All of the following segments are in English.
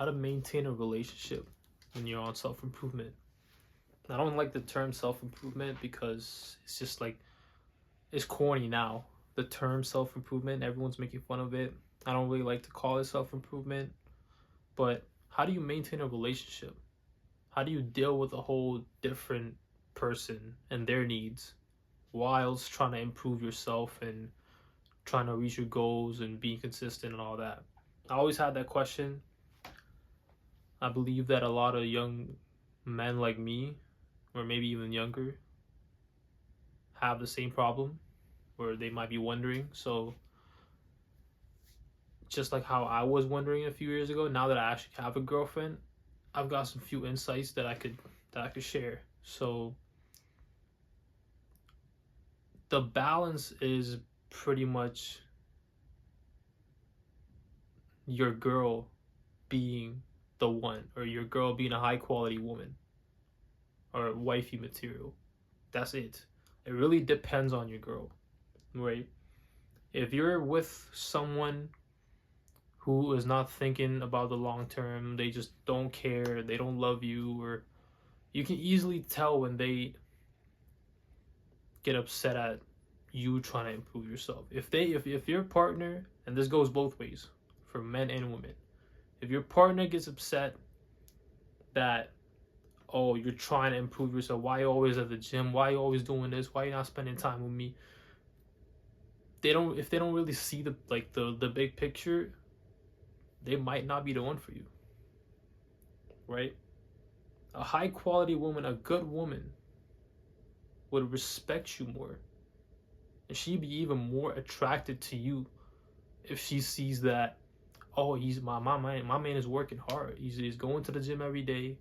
How to maintain a relationship when you're on self-improvement. I don't like the term self-improvement because it's just like it's corny now. The term self-improvement, everyone's making fun of it. I don't really like to call it self-improvement, but how do you maintain a relationship? How do you deal with a whole different person and their needs whilst trying to improve yourself and trying to reach your goals and being consistent and all that? I always had that question. I believe that a lot of young men like me, or maybe even younger, have the same problem where they might be wondering. So, just like how I was wondering a few years ago, now that I actually have a girlfriend, I've got some few insights that I could share. So, the balance is pretty much your girl being the one, or your girl being a high quality woman or wifey material. That's it. It really depends on your girl, right? If you're with someone who is not thinking about the long term, they just don't care, they don't love you, or you can easily tell when they get upset at you trying to improve yourself. If your partner, and this goes both ways for men and women, if your partner gets upset that, oh, you're trying to improve yourself, why you always at the gym, why you always doing this, why you not spending time with me, if they don't really see the big picture, they might not be the one for you, right? A high quality woman, a good woman, would respect you more, and she'd be even more attracted to you if she sees that, oh, he's my man is working hard. He's going to the gym every day.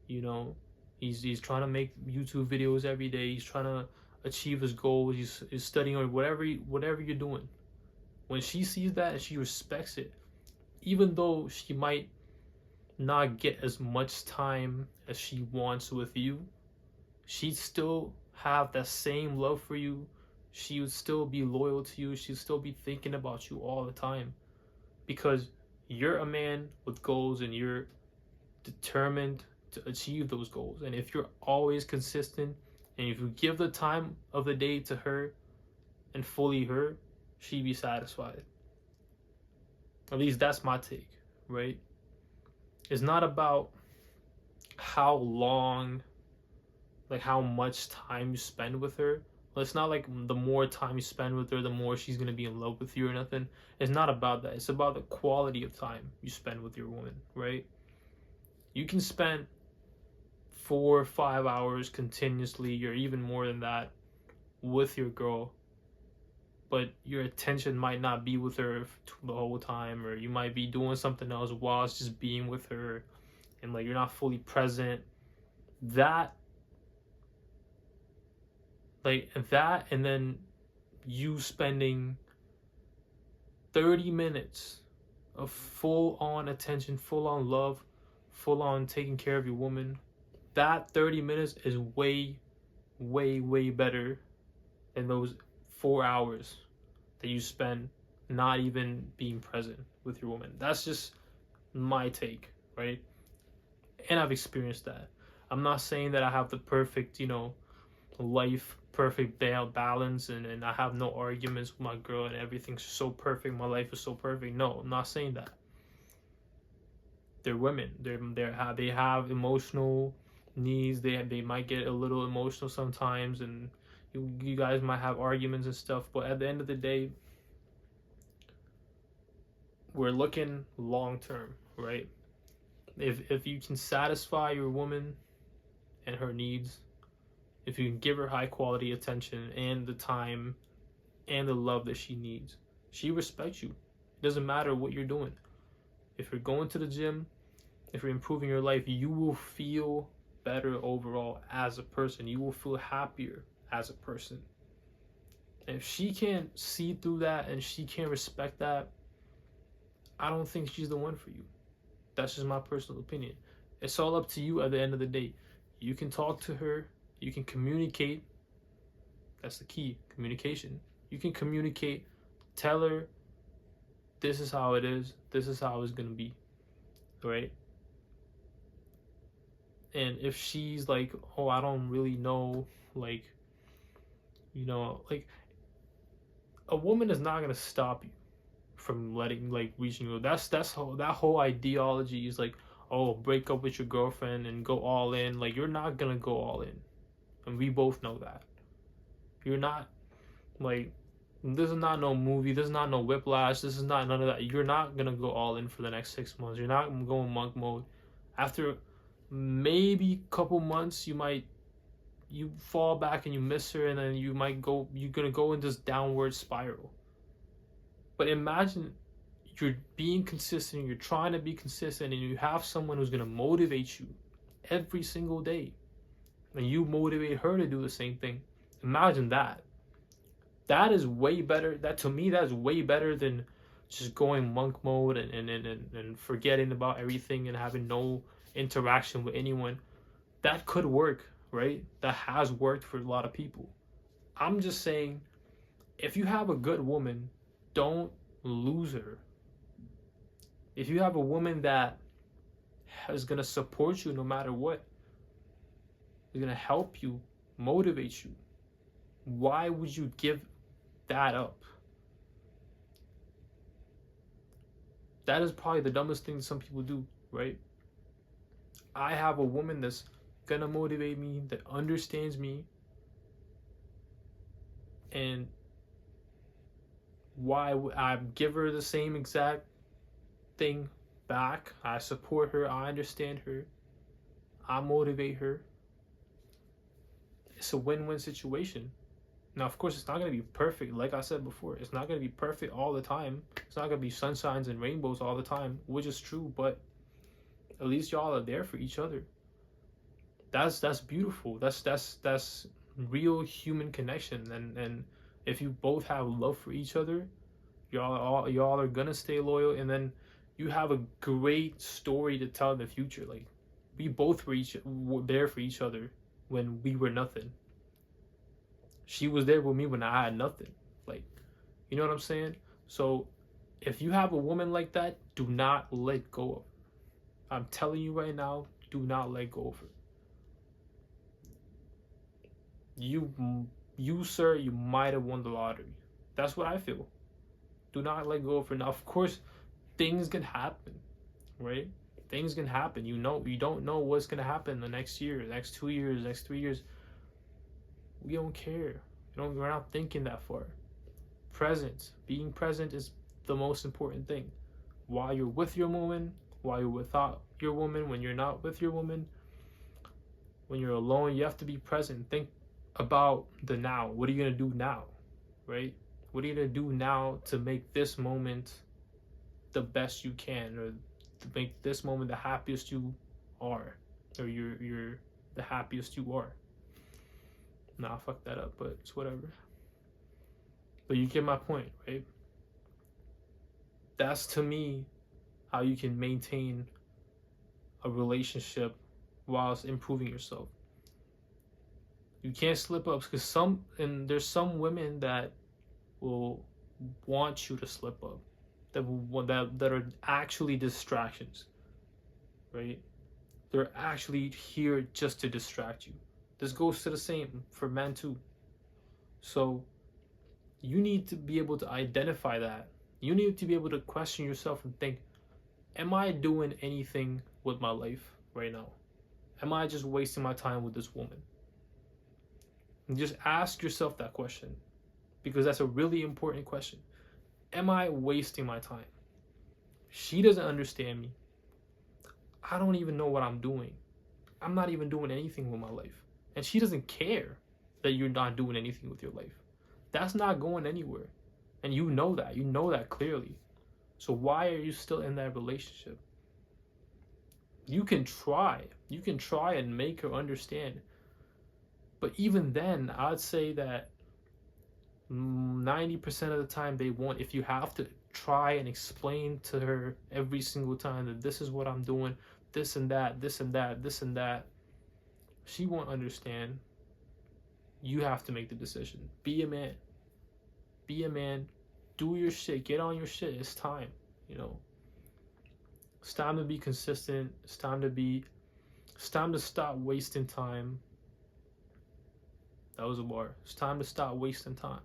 You know, he's trying to make YouTube videos every day. He's trying to achieve his goals. He's studying or whatever you're doing. When she sees that and she respects it, even though she might not get as much time as she wants with you, she'd still have that same love for you. She would still be loyal to you. She'd still be thinking about you all the time because you're a man with goals and you're determined to achieve those goals. And if you're always consistent and if you give the time of the day to her and fully her, she'd be satisfied. At least that's my take, right? It's not about how long, like how much time you spend with her. It's not like the more time you spend with her, the more she's gonna be in love with you or nothing. It's not about that. It's about the quality of time you spend with your woman, right? You can spend 4 or 5 hours continuously, or even more than that, with your girl, but your attention might not be with her the whole time, or you might be doing something else while it's just being with her, and like you're not fully present. That that and then you spending 30 minutes of full on attention, full on love, full on taking care of your woman, that 30 minutes is way, way, way better than those 4 hours that you spend not even being present with your woman. That's just my take, right? And I've experienced that. I'm not saying that I have the perfect, life, perfect balance, and I have no arguments with my girl and everything's so perfect, my life is so perfect. No, I'm not saying that. They're women. They have emotional needs. They might get a little emotional sometimes, and you guys might have arguments and stuff. But at the end of the day, we're looking long term, right? If you can satisfy your woman and her needs, if you can give her high quality attention and the time and the love that she needs, she respects you. It doesn't matter what you're doing. If you're going to the gym, if you're improving your life, you will feel better overall as a person. You will feel happier as a person. And if she can't see through that and she can't respect that, I don't think she's the one for you. That's just my personal opinion. It's all up to you at the end of the day. You can talk to her, you can communicate. That's the key, communication. You can communicate, tell her this is how it is, this is how it's gonna be. right? And if she's like, oh, I don't really know, like, like, a woman is not gonna stop you from letting, like, reaching you. That whole ideology is like, oh, break up with your girlfriend and go all in. Like, you're not gonna go all in, and we both know that. You're not, like, this is not no movie. This is not no Whiplash. This is not none of that. You're not gonna go all in for the next 6 months. You're not going monk mode. After maybe a couple months, you fall back and you miss her, and then you're gonna go in this downward spiral. But imagine you're being consistent, you're trying to be consistent, and you have someone who's gonna motivate you every single day, and you motivate her to do the same thing. Imagine that. That is way better. That, to me, that's way better than just going monk mode and forgetting about everything and having no interaction with anyone. That could work, right? That has worked for a lot of people. I'm just saying, if you have a good woman, don't lose her. If you have a woman that is going to support you no matter what, is going to help you, motivate you, why would you give that up? That is probably the dumbest thing some people do, right? I have a woman that's gonna motivate me, that understands me, and why I give her the same exact thing back. I support her, I understand her, I motivate her. It's a win-win situation. Now, of course, it's not going to be perfect. Like I said before, it's not going to be perfect all the time. It's not going to be sunshines and rainbows all the time, which is true, but at least y'all are there for each other. That's beautiful. That's real human connection. And if you both have love for each other, y'all are going to stay loyal, and then you have a great story to tell in the future. Like, we both were there for each other when we were nothing. She was there with me when I had nothing. Like, you know what I'm saying? So if you have a woman like that, do not let go of her. I'm telling you right now, do not let go of her. You sir, you might have won the lottery. That's what I feel. Do not let go of her. Now, of course, things can happen, right? Things can happen. You don't know what's gonna happen the next year, the next 2 years, the next 3 years. We don't care. We're not thinking that far. Being present is the most important thing. While you're with your woman, while you're without your woman, when you're not with your woman, when you're alone, you have to be present. Think about the now. What are you gonna do now, right? What are you gonna do now to make this moment the best you can, or to make this moment the happiest you are, or you're the happiest you are? Nah, fuck that up, but it's whatever. But you get my point, right? That's, to me, how you can maintain a relationship whilst improving yourself. You can't slip up, because there's some women that will want you to slip up, that are actually distractions, right? They're actually here just to distract you. This goes to the same for men too. So you need to be able to identify that. You need to be able to question yourself and think, am I doing anything with my life right now? Am I just wasting my time with this woman? And just ask yourself that question, because that's a really important question. Am I wasting my time? She doesn't understand me. I don't even know what I'm doing. I'm not even doing anything with my life. And she doesn't care that you're not doing anything with your life. That's not going anywhere. And you know that. You know that clearly. So why are you still in that relationship? You can try. You can try and make her understand. But even then, I'd say that 90% of the time they won't. If you have to try and explain to her every single time that this is what I'm doing, this and that, this and that, this and that, she won't understand. You have to make the decision. Be a man. Be a man. Do your shit. Get on your shit. It's time. It's time to be consistent. It's time to stop wasting time. That was a bar. It's time to stop wasting time.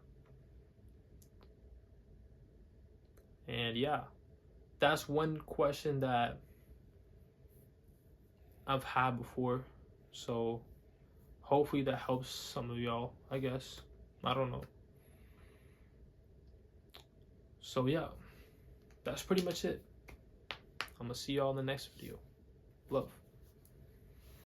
And yeah, that's one question that I've had before. So hopefully that helps some of y'all, I guess. I don't know. So yeah, that's pretty much it. I'm gonna see y'all in the next video. Love.